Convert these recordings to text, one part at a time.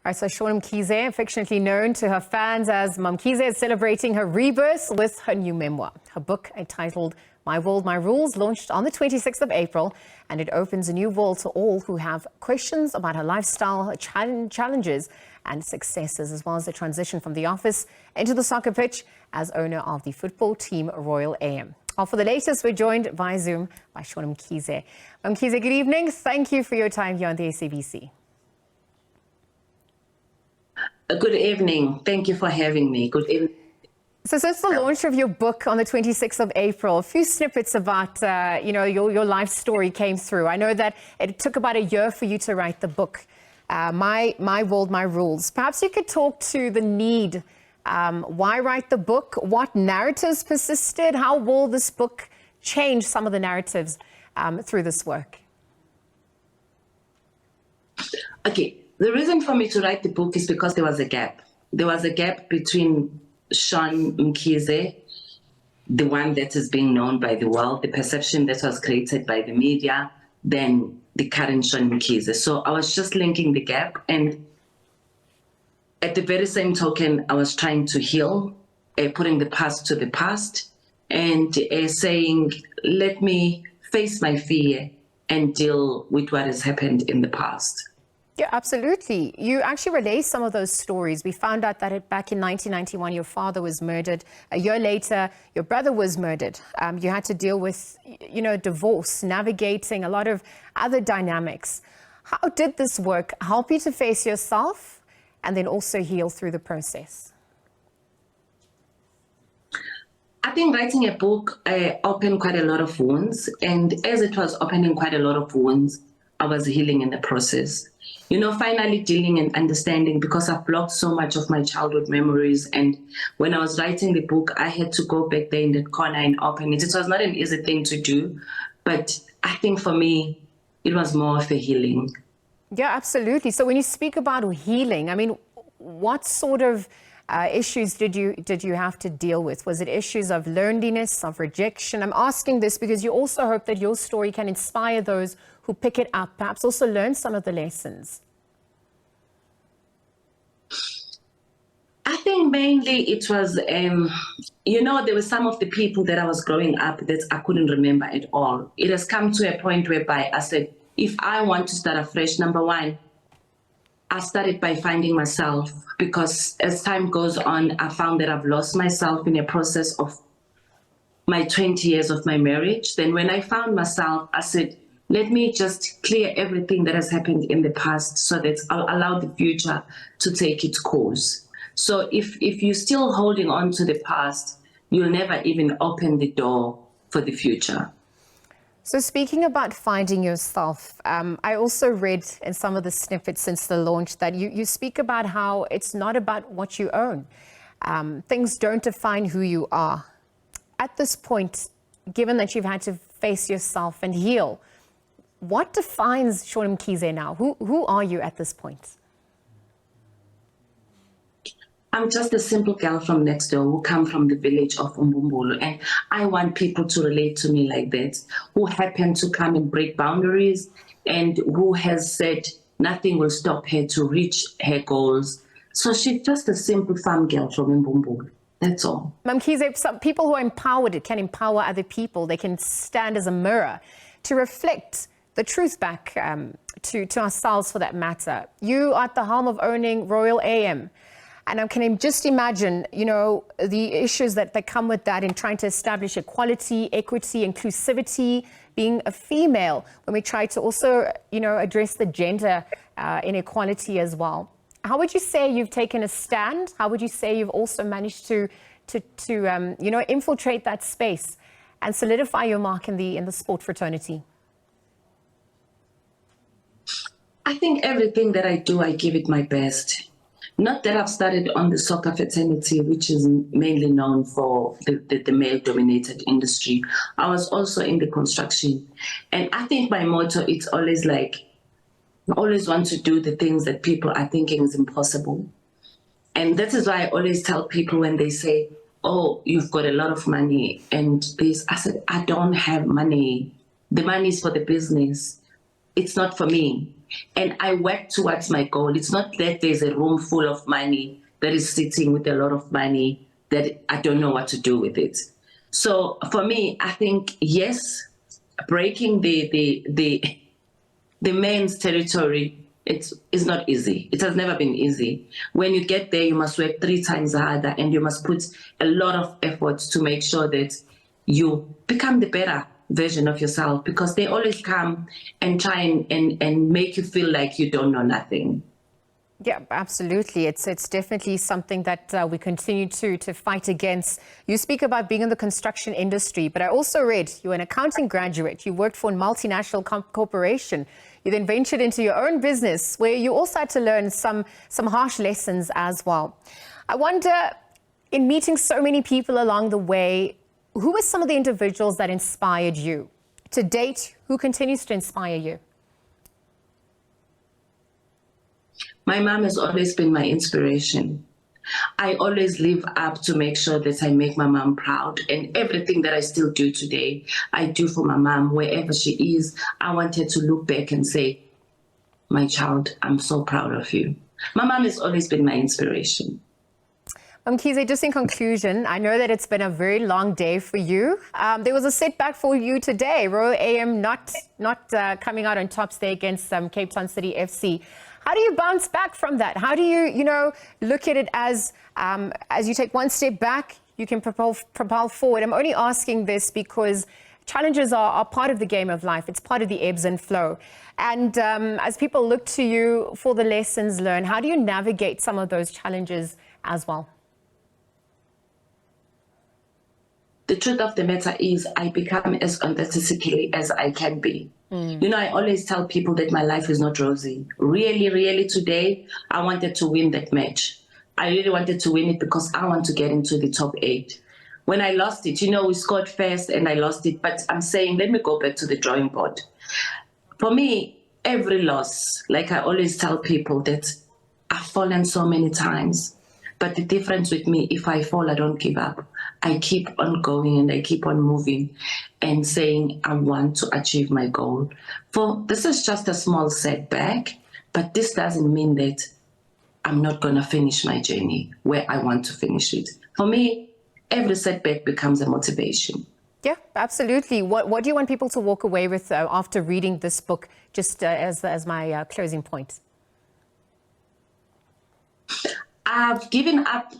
All right, so Shauwn Mkhize, affectionately known to her fans as Mamkhize, is celebrating her rebirth with her new memoir. Her book, entitled My World, My Rules, launched on the 26th of April, and it opens a new world to all who have questions about her lifestyle, her challenges and successes, as well as the transition from the office into the soccer pitch as owner of the football team Royal AM. For the latest, we're joined via Zoom by Shauwn Mkhize. Mamkhize, good evening. Thank you for your time here on the SABC. Good evening. Thank you for having me. Good evening. So since the launch of your book on the 26th of April, a few snippets about, your life story came through. I know that it took about a year for you to write the book, My World, My Rules. Perhaps you could talk to the need. Why write the book? What narratives persisted? How will this book change some of the narratives through this work? Okay. The reason for me to write the book is because there was a gap. There was a gap between Shauwn Mkhize, the one that is being known by the world, the perception that was created by the media, then the current Shauwn Mkhize. So I was just linking the gap, and at the very same token, I was trying to heal, putting the past to the past, and saying, let me face my fear and deal with what has happened in the past. Yeah, absolutely. You actually relayed some of those stories. We found out that back in 1991, your father was murdered. A year later, your brother was murdered. You had to deal with, divorce, navigating a lot of other dynamics. How did this work help you to face yourself and then also heal through the process? I think writing a book opened quite a lot of wounds. And as it was opening quite a lot of wounds, I was healing in the process. Finally dealing and understanding, because I've blocked so much of my childhood memories. And when I was writing the book, I had to go back there in that corner and open it. It was not an easy thing to do, but I think for me, it was more of a healing. Yeah, absolutely. So when you speak about healing, I mean, what sort of issues did you have to deal with? Was it issues of loneliness, of rejection? I'm asking this because you also hope that your story can inspire those who pick it up, perhaps also learn some of the lessons. I think mainly it was, there were some of the people that I was growing up that I couldn't remember at all. It has come to a point whereby I said, if I want to start afresh, number one, I started by finding myself, because as time goes on, I found that I've lost myself in a process of my 20 years of my marriage. Then when I found myself, I said, let me just clear everything that has happened in the past so that I'll allow the future to take its course. So if you're still holding on to the past, you'll never even open the door for the future. So speaking about finding yourself, I also read in some of the snippets since the launch that you speak about how it's not about what you own. Things don't define who you are. At this point, given that you've had to face yourself and heal, what defines Shauwn Mkhize now? Who are you at this point? I'm just a simple girl from next door who come from the village of Umbumbulu, and I want people to relate to me like that, who happen to come and break boundaries, and who has said nothing will stop her to reach her goals. So she's just a simple farm girl from Umbumbulu. That's all. Mamkhize, some people who are empowered can empower other people. They can stand as a mirror to reflect the truth back to ourselves, for that matter. You are at the helm of owning Royal AM. And I can just imagine, the issues that come with that in trying to establish equality, equity, inclusivity, being a female, when we try to also, address the gender inequality as well. How would you say you've taken a stand? How would you say you've also managed to infiltrate that space and solidify your mark in the sport fraternity? I think everything that I do, I give it my best. Not that I've started on the soccer fraternity, which is mainly known for the male-dominated industry. I was also in the construction. And I think my motto, it's always like, I always want to do the things that people are thinking is impossible. And that is why I always tell people when they say, oh, you've got a lot of money and this, I said, I don't have money. The money is for the business. It's not for me. and I work towards my goal. It's not that there's a room full of money that is sitting with a lot of money that I don't know what to do with it. So for me, I think, yes, breaking the man's territory, it's not easy. It has never been easy. When you get there, you must work 3 times harder, and you must put a lot of effort to make sure that you become the better version of yourself, because they always come and try and make you feel like you don't know nothing. Yeah, absolutely. It's definitely something that we continue to fight against. You speak about being in the construction industry, but I also read you're an accounting graduate. You worked for a multinational corporation. You then ventured into your own business, where you also had to learn some harsh lessons as well. I wonder, in meeting so many people along the way, who were some of the individuals that inspired you? To date, who continues to inspire you? My mom has always been my inspiration. I always live up to make sure that I make my mom proud, and everything that I still do today, I do for my mom. Wherever she is, I want her to look back and say, my child, I'm so proud of you. My mom has always been my inspiration. Mamkhize, just in conclusion, I know that it's been a very long day for you. There was a setback for you today. Royal AM not coming out on top today against Cape Town City FC. How do you bounce back from that? How do you, look at it as you take one step back, you can propel forward? I'm only asking this because challenges are part of the game of life. It's part of the ebbs and flow. And as people look to you for the lessons learned, how do you navigate some of those challenges as well? The truth of the matter is I become as authentically as I can be. I always tell people that my life is not rosy. Really, really today, I wanted to win that match. I really wanted to win it because I want to get into the top 8. When I lost it, we scored first and I lost it, but I'm saying, let me go back to the drawing board. For me, every loss, like I always tell people that I've fallen so many times, but the difference with me, if I fall, I don't give up. I keep on going and I keep on moving and saying, I want to achieve my goal. This is just a small setback, but this doesn't mean that I'm not going to finish my journey where I want to finish it. For me, every setback becomes a motivation. Yeah, absolutely. What do you want people to walk away with after reading this book, just as my closing point? I've given up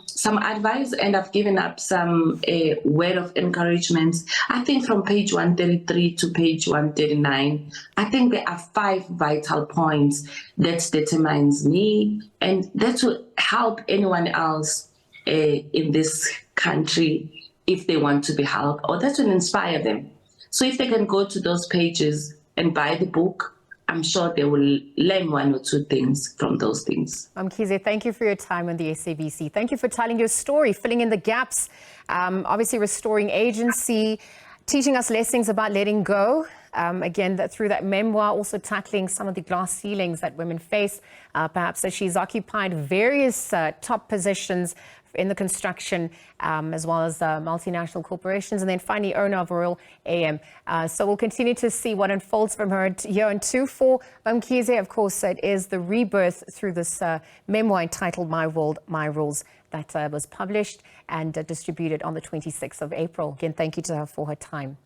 some advice, and I've given up some word of encouragement. I think from page 133 to page 139, I think there are 5 vital points that determines me, and that will help anyone else in this country if they want to be helped, or that will inspire them. So if they can go to those pages and buy the book, I'm sure they will learn 1 or 2 things from those things. Mamkhize, thank you for your time on the SABC. Thank you for telling your story, filling in the gaps, obviously restoring agency, teaching us lessons about letting go. Again, through that memoir, also tackling some of the glass ceilings that women face, perhaps as she's occupied various top positions in the construction, as well as multinational corporations, and then finally owner of Royal AM. So we'll continue to see what unfolds from her here on 2 for Mamkhize. Of course, it is the rebirth through this memoir entitled My World, My Rules, that was published and distributed on the 26th of April. Again, thank you to her for her time.